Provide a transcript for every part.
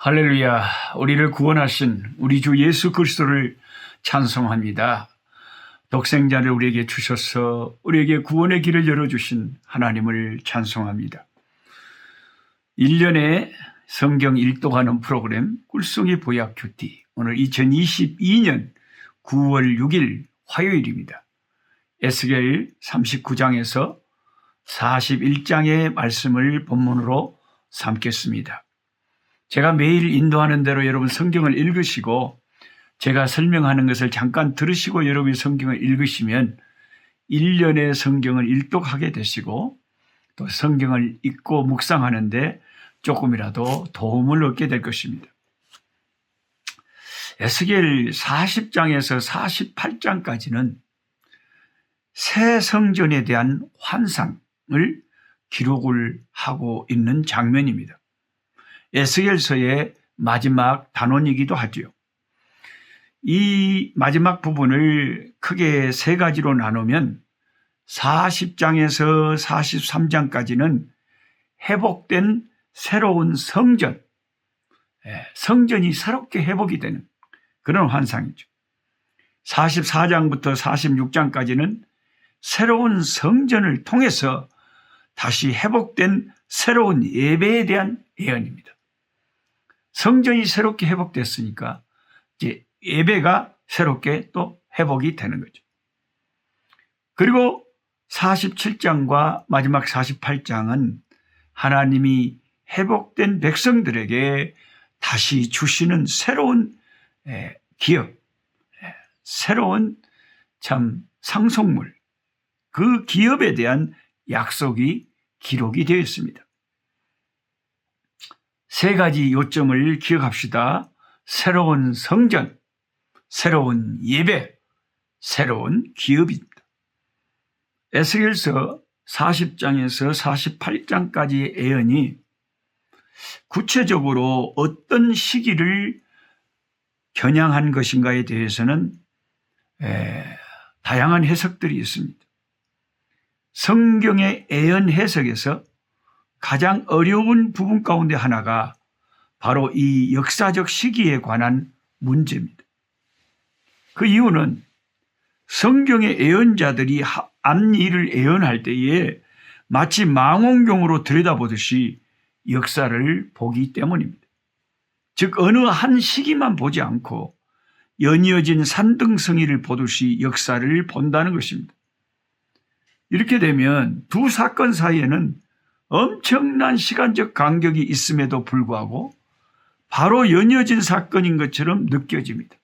할렐루야. 우리를 구원하신 우리 주 예수 그리스도를 찬송합니다. 독생자를 우리에게 주셔서 우리에게 구원의 길을 열어주신 하나님을 찬송합니다. 1년에 성경 일독하는 프로그램 꿀송이 보약 큐티, 오늘 2022년 9월 6일 화요일입니다. 에스겔 39장에서 41장의 말씀을 본문으로 삼겠습니다. 제가 매일 인도하는 대로 여러분 성경을 읽으시고 제가 설명하는 것을 잠깐 들으시고 여러분이 성경을 읽으시면 1년의 성경을 일독하게 되시고 또 성경을 읽고 묵상하는데 조금이라도 도움을 얻게 될 것입니다. 에스겔 40장에서 48장까지는 새 성전에 대한 환상을 기록을 하고 있는 장면입니다. 에스겔서의 마지막 단원이기도 하죠. 이 마지막 부분을 크게 세 가지로 나누면 40장에서 43장까지는 회복된 새로운 성전, 성전이 새롭게 회복이 되는 그런 환상이죠. 44장부터 46장까지는 새로운 성전을 통해서 다시 회복된 새로운 예배에 대한 예언입니다. 성전이 새롭게 회복됐으니까 이제 예배가 새롭게 또 회복이 되는 거죠. 그리고 47장과 마지막 48장은 하나님이 회복된 백성들에게 다시 주시는 새로운 기업, 새로운 참 상속물, 그 기업에 대한 약속이 기록이 되어 있습니다. 세 가지 요점을 기억합시다. 새로운 성전, 새로운 예배, 새로운 기업입니다. 에스겔서 40장에서 48장까지의 예언이 구체적으로 어떤 시기를 겨냥한 것인가에 대해서는 다양한 해석들이 있습니다. 성경의 예언 해석에서 가장 어려운 부분 가운데 하나가 바로 이 역사적 시기에 관한 문제입니다. 그 이유는 성경의 예언자들이 앞일을 예언할 때에 마치 망원경으로 들여다보듯이 역사를 보기 때문입니다. 즉 어느 한 시기만 보지 않고 연이어진 산등성이를 보듯이 역사를 본다는 것입니다. 이렇게 되면 두 사건 사이에는 엄청난 시간적 간격이 있음에도 불구하고 바로 연이어진 사건인 것처럼 느껴집니다.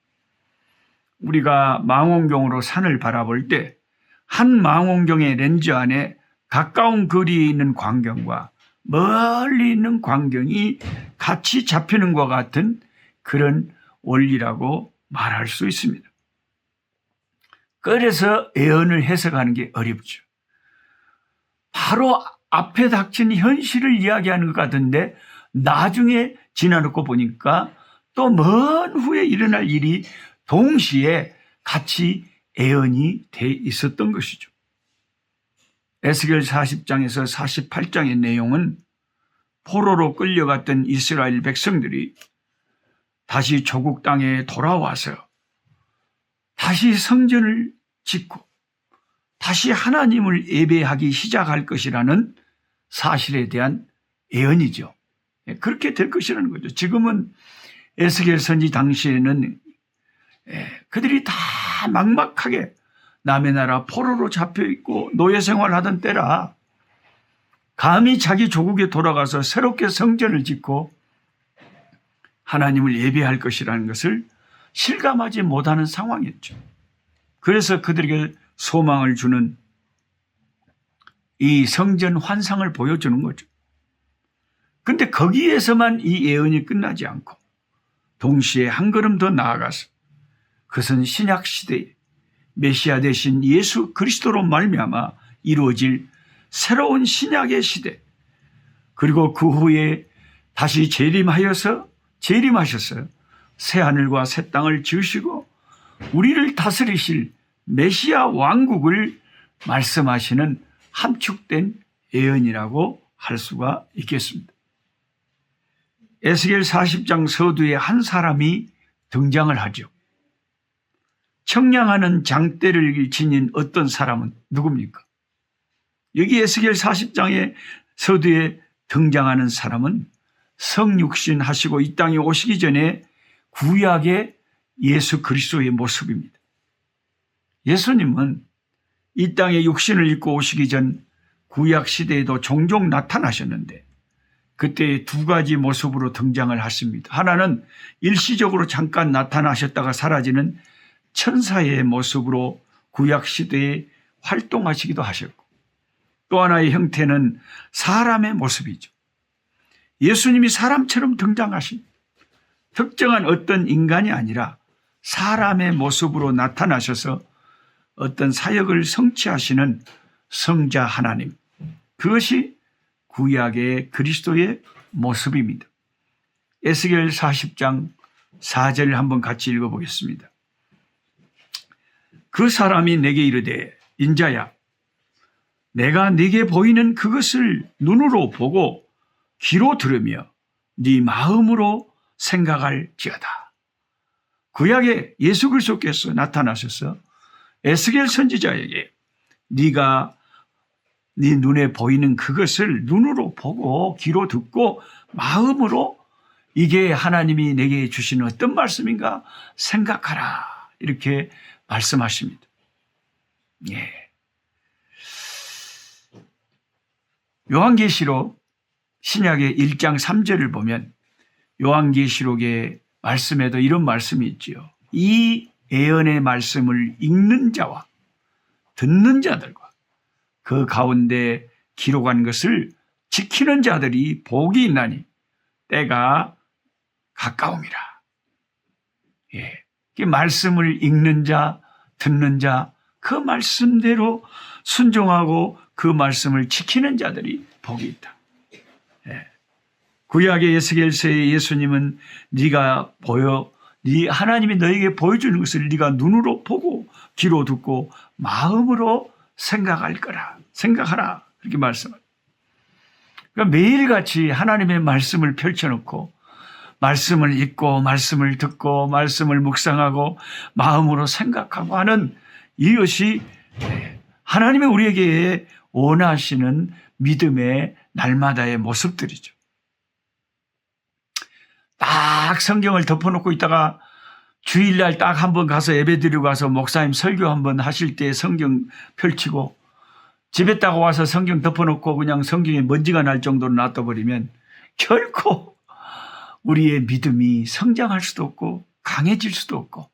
우리가 망원경으로 산을 바라볼 때 한 망원경의 렌즈 안에 가까운 거리에 있는 광경과 멀리 있는 광경이 같이 잡히는 것과 같은 그런 원리라고 말할 수 있습니다. 그래서 예언을 해석하는 게 어렵죠. 바로 앞에 닥친 현실을 이야기하는 것 같은데 나중에 지나놓고 보니까 또 먼 후에 일어날 일이 동시에 같이 예언이 돼 있었던 것이죠. 에스겔 40장에서 48장의 내용은 포로로 끌려갔던 이스라엘 백성들이 다시 조국 땅에 돌아와서 다시 성전을 짓고 다시 하나님을 예배하기 시작할 것이라는 사실에 대한 예언이죠. 그렇게 될 것이라는 거죠. 지금은 에스겔 선지 당시에는 그들이 다 막막하게 남의 나라 포로로 잡혀있고 노예 생활하던 때라 감히 자기 조국에 돌아가서 새롭게 성전을 짓고 하나님을 예배할 것이라는 것을 실감하지 못하는 상황이었죠. 그래서 그들에게 소망을 주는 이 성전 환상을 보여주는 거죠. 근데 거기에서만 이 예언이 끝나지 않고 동시에 한 걸음 더 나아가서 그것은 신약 시대에 메시아 되신 예수 그리스도로 말미암아 이루어질 새로운 신약의 시대, 그리고 그 후에 다시 재림하셔서 새 하늘과 새 땅을 지으시고 우리를 다스리실 메시아 왕국을 말씀하시는 함축된 예언이라고 할 수가 있겠습니다. 에스겔 40장 서두에 한 사람이 등장을 하죠. 청량하는 장대를 지닌 어떤 사람은 누굽니까? 여기 에스겔 40장의 서두에 등장하는 사람은 성육신 하시고 이 땅에 오시기 전에 구약의 예수 그리스도의 모습입니다. 예수님은 이 땅에 육신을 입고 오시기 전 구약 시대에도 종종 나타나셨는데 그때 두 가지 모습으로 등장을 하십니다. 하나는 일시적으로 잠깐 나타나셨다가 사라지는 천사의 모습으로 구약 시대에 활동하시기도 하셨고, 또 하나의 형태는 사람의 모습이죠. 예수님이 사람처럼 등장하신 특정한 어떤 인간이 아니라 사람의 모습으로 나타나셔서 어떤 사역을 성취하시는 성자 하나님, 그것이 구약의 그리스도의 모습입니다. 에스겔 40장 4절을 한번 같이 읽어보겠습니다. 그 사람이 내게 이르되 인자야, 내가 네게 보이는 그것을 눈으로 보고 귀로 들으며 네 마음으로 생각할지어다. 구약의 예수 그리스도께서 나타나셔서 에스겔 선지자에게 네가 네 눈에 보이는 그것을 눈으로 보고 귀로 듣고 마음으로 이게 하나님이 내게 주시는 어떤 말씀인가 생각하라, 이렇게 말씀하십니다. 예. 요한계시록 신약의 1장 3절을 보면 요한계시록의 말씀에도 이런 말씀이 있지요. 이 예언의 말씀을 읽는 자와 듣는 자들과 그 가운데 기록한 것을 지키는 자들이 복이 있나니 때가 가까움이라. 예. 이 말씀을 읽는 자, 듣는 자, 그 말씀대로 순종하고 그 말씀을 지키는 자들이 복이 있다. 예. 구약의 에스겔서의 예수님은 네가 보여, 네 하나님이 너에게 보여주는 것을 네가 눈으로 보고 귀로 듣고 마음으로 생각할 거라, 생각하라, 그렇게 말씀합니다. 그러니까 매일같이 하나님의 말씀을 펼쳐놓고 말씀을 읽고 말씀을 듣고 말씀을 묵상하고 마음으로 생각하고 하는 이것이 하나님의 우리에게 원하시는 믿음의 날마다의 모습들이죠. 딱 성경을 덮어놓고 있다가 주일날 딱 한번 가서 예배드리고 가서 목사님 설교 한번 하실 때 성경 펼치고 집에 딱 와서 성경 덮어놓고 그냥 성경에 먼지가 날 정도로 놔둬버리면 결코 우리의 믿음이 성장할 수도 없고 강해질 수도 없고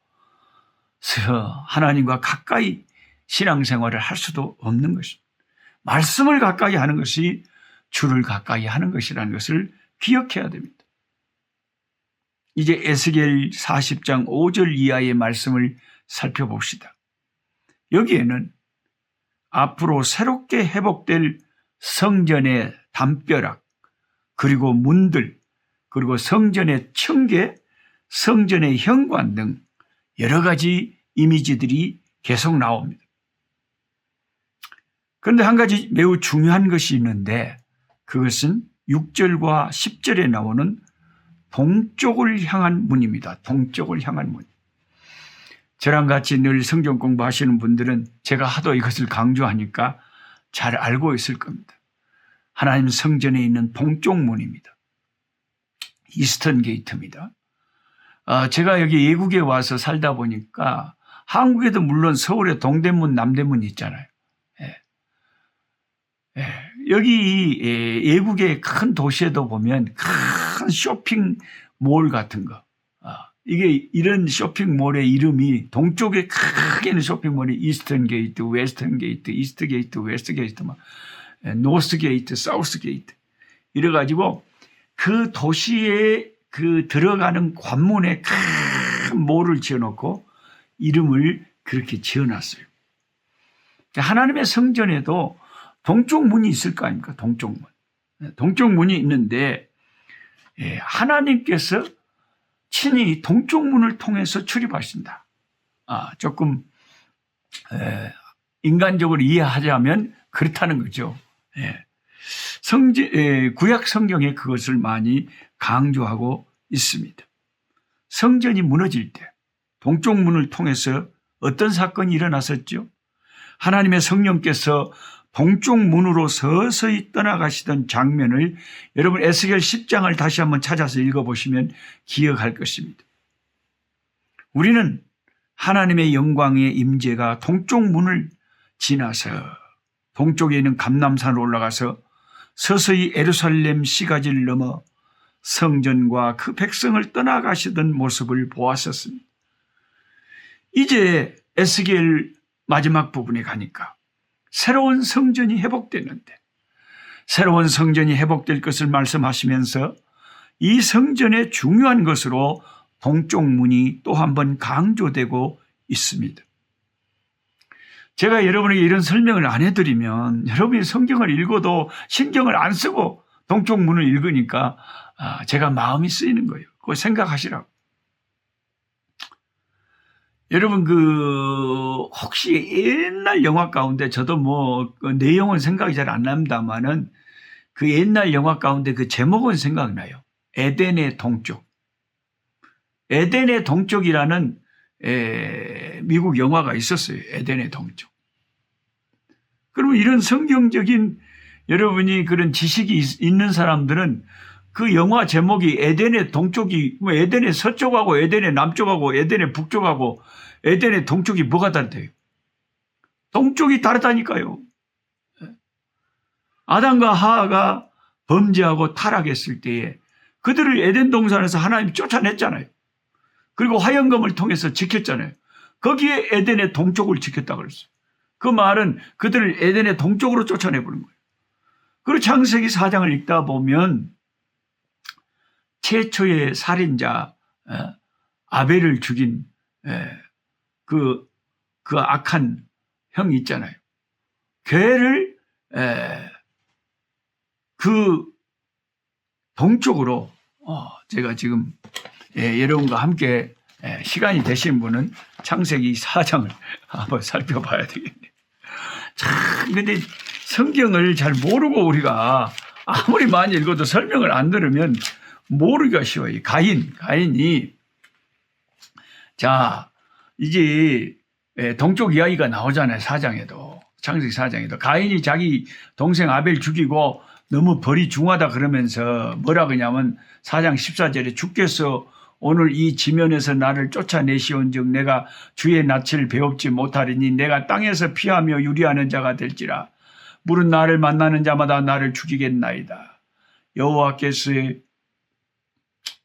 하나님과 가까이 신앙생활을 할 수도 없는 것입니다. 말씀을 가까이 하는 것이 주를 가까이 하는 것이라는 것을 기억해야 됩니다. 이제 에스겔 40장 5절 이하의 말씀을 살펴봅시다. 여기에는 앞으로 새롭게 회복될 성전의 담벼락, 그리고 문들, 그리고 성전의 청계, 성전의 현관 등 여러 가지 이미지들이 계속 나옵니다. 그런데 한 가지 매우 중요한 것이 있는데 그것은 6절과 10절에 나오는 동쪽을 향한 문입니다. 동쪽을 향한 문. 저랑 같이 늘 성경 공부하시는 분들은 제가 하도 이것을 강조하니까 잘 알고 있을 겁니다. 하나님 성전에 있는 동쪽 문입니다. 이스턴 게이트입니다. 제가 여기 예국에 와서 살다 보니까 한국에도 물론 서울에 동대문, 남대문 있잖아요. 여기 예국의 큰 도시에도 보면 큰 쇼핑몰 같은 거, 이게 이런 쇼핑몰의 이름이 동쪽에 크게 있는 쇼핑몰이 이스턴 게이트, 웨스턴 게이트, 이스트 게이트, 웨스트 게이트, 노스 게이트, 사우스 게이트 이래가지고 그 도시에 그 들어가는 관문에 큰 몰을 지어놓고 이름을 그렇게 지어놨어요. 하나님의 성전에도 동쪽 문이 있을 거 아닙니까? 동쪽 문. 동쪽 문이 있는데 하나님께서 친히 동쪽 문을 통해서 출입하신다. 조금 인간적으로 이해하자면 그렇다는 거죠. 구약 성경에 그것을 많이 강조하고 있습니다. 성전이 무너질 때 동쪽 문을 통해서 어떤 사건이 일어났었죠? 하나님의 성령께서 동쪽 문으로 서서히 떠나가시던 장면을 여러분 에스겔 10장을 다시 한번 찾아서 읽어보시면 기억할 것입니다. 우리는 하나님의 영광의 임재가 동쪽 문을 지나서 동쪽에 있는 감람산으로 올라가서 서서히 예루살렘 시가지를 넘어 성전과 그 백성을 떠나가시던 모습을 보았었습니다. 이제 에스겔 마지막 부분에 가니까 새로운 성전이 회복되는데 새로운 성전이 회복될 것을 말씀하시면서 이 성전의 중요한 것으로 동쪽 문이 또 한 번 강조되고 있습니다. 제가 여러분에게 이런 설명을 안 해드리면 여러분이 성경을 읽어도 신경을 안 쓰고 동쪽 문을 읽으니까 제가 마음이 쓰이는 거예요. 그거 생각하시라고. 여러분 혹시 옛날 영화 가운데 저도 그 내용은 생각이 잘 안 납니다만은 그 옛날 영화 가운데 그 제목은 생각나요. 에덴의 동쪽. 에덴의 동쪽이라는 미국 영화가 있었어요. 에덴의 동쪽. 그러면 이런 성경적인 여러분이 그런 지식이 있는 사람들은 그 영화 제목이 에덴의 동쪽이 에덴의 서쪽하고 에덴의 남쪽하고 에덴의 북쪽하고 에덴의 동쪽이 뭐가 다르대요? 동쪽이 다르다니까요. 아담과 하와가 범죄하고 타락했을 때에 그들을 에덴 동산에서 하나님이 쫓아냈잖아요. 그리고 화영검을 통해서 지켰잖아요. 거기에 에덴의 동쪽을 지켰다 그랬어요. 그 말은 그들을 에덴의 동쪽으로 쫓아내버린 거예요. 그리고 창세기 4장을 읽다 보면 최초의 살인자 아벨을 죽인 그 악한 형이 있잖아요. 걔를 그 동쪽으로 제가 지금 여러분과 함께 시간이 되신 분은 창세기 4장을 한번 살펴봐야 되겠네요. 참 근데 성경을 잘 모르고 우리가 아무리 많이 읽어도 설명을 안 들으면 모르기가 쉬워요. 가인이 자 이제 동쪽 이야기가 나오잖아요. 4장에도 창세기 4장에도 가인이 자기 동생 아벨 죽이고 너무 벌이 중하다 그러면서 뭐라 그러냐면 4장 14절에 주께서 오늘 이 지면에서 나를 쫓아내시온즉 내가 주의 낯을 배웁지 못하리니 내가 땅에서 피하며 유리하는 자가 될지라 물은 나를 만나는 자마다 나를 죽이겠나이다. 여호와께서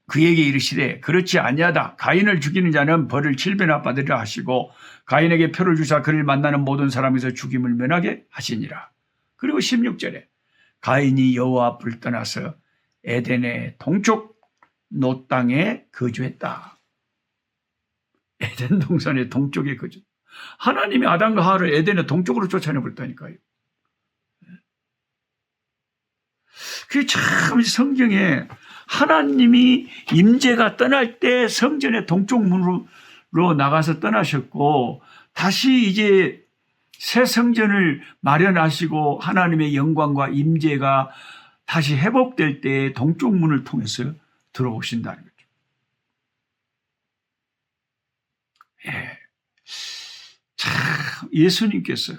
그에게 이르시되 그렇지 아니하다. 가인을 죽이는 자는 벌을 7배나 받으리라 하시고 가인에게 표를 주사 그를 만나는 모든 사람에서 죽임을 면하게 하시니라. 그리고 16절에 가인이 여호와 앞을 떠나서 에덴의 동쪽 노 땅에 거주했다. 에덴 동산의 동쪽에 거주. 하나님이 아담과 하와를 에덴의 동쪽으로 쫓아내버렸다니까요. 그게 참 성경에 하나님이 임재가 떠날 때 성전의 동쪽 문으로 나가서 떠나셨고 다시 이제 새 성전을 마련하시고 하나님의 영광과 임재가 다시 회복될 때 동쪽 문을 통해서 들어오신다는 거죠. 참 예수님께서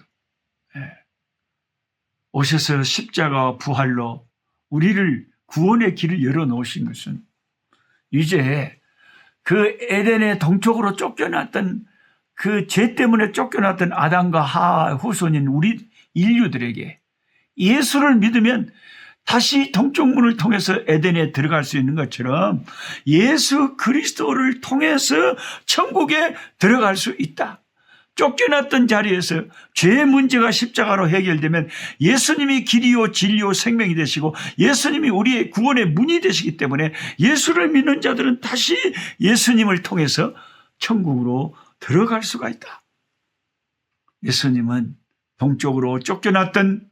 오셔서 십자가와 부활로 우리를 구원의 길을 열어놓으신 것은 이제 그 에덴의 동쪽으로 쫓겨났던 그 죄 때문에 쫓겨났던 아담과 하와 후손인 우리 인류들에게 예수를 믿으면 다시 동쪽 문을 통해서 에덴에 들어갈 수 있는 것처럼 예수 그리스도를 통해서 천국에 들어갈 수 있다. 쫓겨났던 자리에서 죄의 문제가 십자가로 해결되면 예수님이 길이요 진리요 생명이 되시고 예수님이 우리의 구원의 문이 되시기 때문에 예수를 믿는 자들은 다시 예수님을 통해서 천국으로 들어갈 수가 있다. 예수님은 동쪽으로 쫓겨났던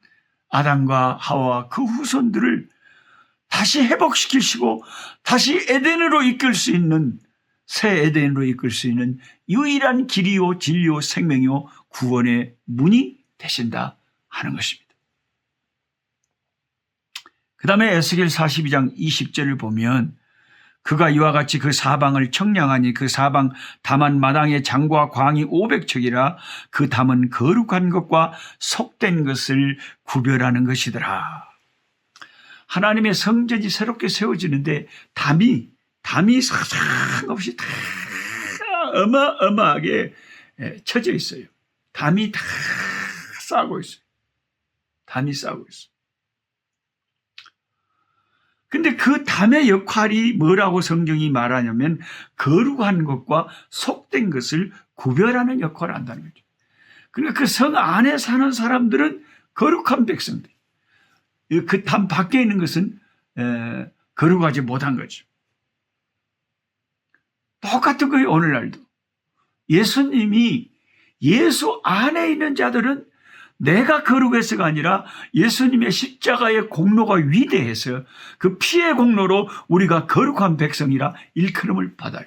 아담과 하와 그 후손들을 다시 회복시키시고 다시 에덴으로 이끌 수 있는 새 에덴으로 이끌 수 있는 유일한 길이요 진리요 생명이요 구원의 문이 되신다 하는 것입니다. 그 다음에 에스겔 42장 20절을 보면 그가 이와 같이 그 사방을 청량하니 그 사방 담은 마당의 장과 광이 500척이라 그 담은 거룩한 것과 속된 것을 구별하는 것이더라. 하나님의 성전이 새롭게 세워지는데 담이 사상없이 다 어마어마하게 쳐져 있어요. 담이 다 싸고 있어요. 담이 싸고 있어요. 근데 그 담의 역할이 뭐라고 성경이 말하냐면 거룩한 것과 속된 것을 구별하는 역할을 한다는 거죠. 그러니까 그 성 안에 사는 사람들은 거룩한 백성들, 그 담 밖에 있는 것은 거룩하지 못한 거죠. 똑같은 거예요. 오늘날도 예수님이 예수 안에 있는 자들은 내가 거룩해서가 아니라 예수님의 십자가의 공로가 위대해서 그 피의 공로로 우리가 거룩한 백성이라 일컬음을 받아요.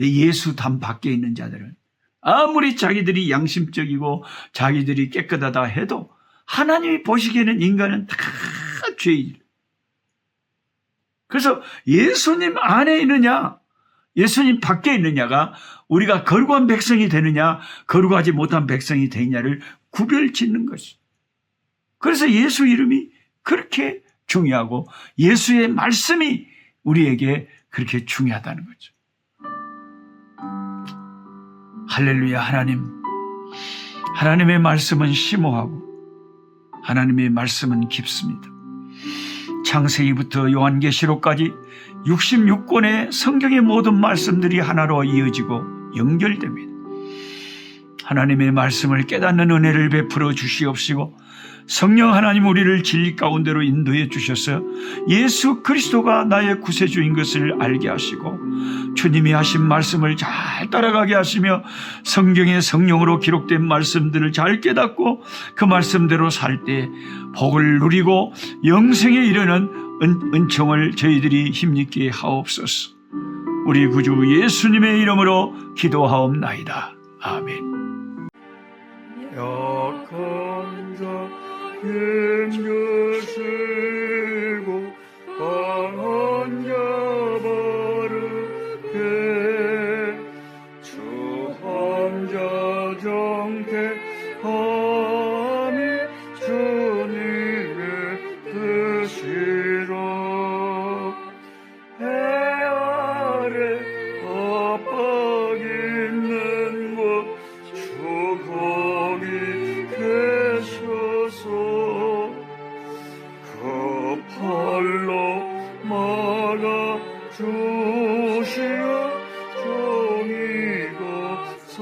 예수 담 밖에 있는 자들은 아무리 자기들이 양심적이고 자기들이 깨끗하다 해도 하나님이 보시기에는 인간은 다 죄인. 그래서 예수님 안에 있느냐 예수님 밖에 있느냐가 우리가 거룩한 백성이 되느냐 거룩하지 못한 백성이 되느냐를 구별짓는 것이. 그래서 예수 이름이 그렇게 중요하고 예수의 말씀이 우리에게 그렇게 중요하다는 거죠. 할렐루야. 하나님의 말씀은 심오하고 하나님의 말씀은 깊습니다. 창세기부터 요한계시록까지 66권의 성경의 모든 말씀들이 하나로 이어지고 연결됩니다. 하나님의 말씀을 깨닫는 은혜를 베풀어 주시옵시고 성령 하나님 우리를 진리 가운데로 인도해 주셔서 예수 그리스도가 나의 구세주인 것을 알게 하시고 주님이 하신 말씀을 잘 따라가게 하시며 성경의 성령으로 기록된 말씀들을 잘 깨닫고 그 말씀대로 살 때 복을 누리고 영생에 이르는 은총을 저희들이 힘있게 하옵소서. 우리 구주 예수님의 이름으로 기도하옵나이다. 아멘. 약한 자 힘주시고 강한 자 바르게 주 함자 정택함이 주님의 뜻이라. 해 아래 압박 있는 곳 주 거기 계셔서 그 팔로 막아 주시어 종이가 서